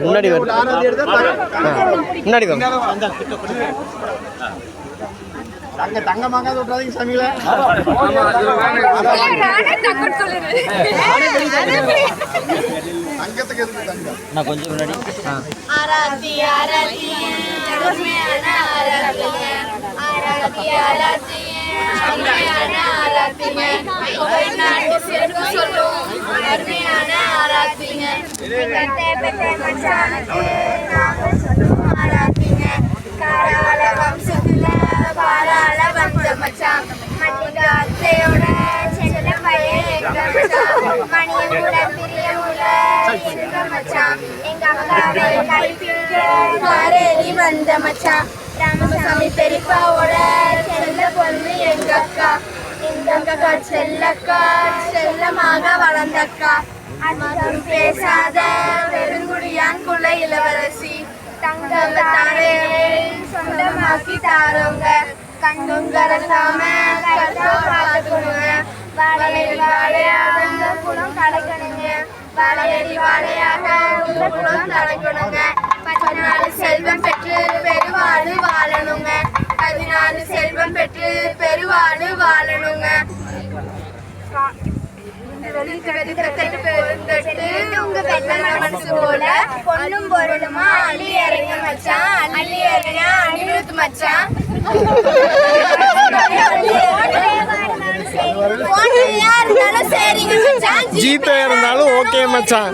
முன்னாடி முன்னாடி தங்கமாக விட்டுறாதீங்க சாமியில. தங்கத்துக்கு எதுக்கு தங்கம்? நான் கொஞ்சம் முன்னாடி பாராள வந்த மச்சான் மணிகாத்தையோட செல்ல பையன் மணியமுட பிரியமுட எங்க மச்சான் எங்க அக்காவை கைப்பிடிக்க காரேறி வந்த மச்சான் ராமசாமி பெரியப்பாவோட செல்ல பொண்ணு எங்க அக்கா செல்லக்கா செல்லமாக வளர்ந்தக்கா அதிகம் பேசாத வெறுங்குடியான் குல இளவரசி தங்கம் தாரே சொந்தமாக்கி தாரோங்க கண்ணும் கரசாம பார்த்துக்கணுங்க வாழையடி வாழையாக குளம் கடைக்கணுங்க வாழையடி வாழையாக உள்ள குளம் தலைக்கணுங்க 14 செல்வம் பெற்று பெருவாழ் வாழணுங்க 14 செல்வம் பெற்று பெருவாழ் வாழணுங்க உங்க மனசு போல பொண்ணும் பொருளுமா அள்ளி இறங்க மச்சான் அள்ளி இறங்க அனிருத் மச்சான் இருந்தாலும் சரிங்க மச்சான் ஜிபே இருந்தாலும் ஓகே மச்சான்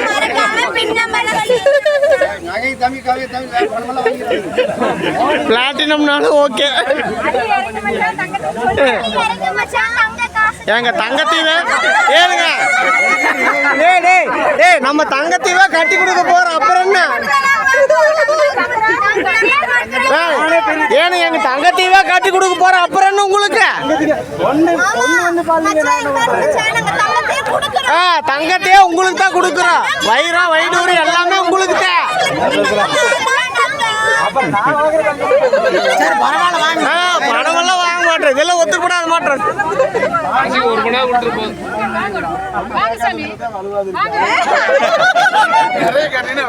மறக்காம பின் நம்பர் பிளாட்டினம்னாலும் ஓகே. எங்க தங்கத்தீவே ஏனுங்க நம்ம தங்கத்தீவே கட்டி கொடுக்க போறோம். அப்புறம் என்ன ஏன்னு எங்க தங்கத்தீவே கட்டி கொடுக்க போறோம். அப்புறம் என்ன உங்களுக்கு தங்கத்தையே உங்களுக்கு தான் கொடுக்குறோம். வைரம் வைடூரி எல்லாமே உங்களுக்கு தான். பணமெல்லாம் வாங்க மாட்டேன். இதெல்லாம் ஒத்துக்கூடாது மாட்டேன். நிறைய கட்டினா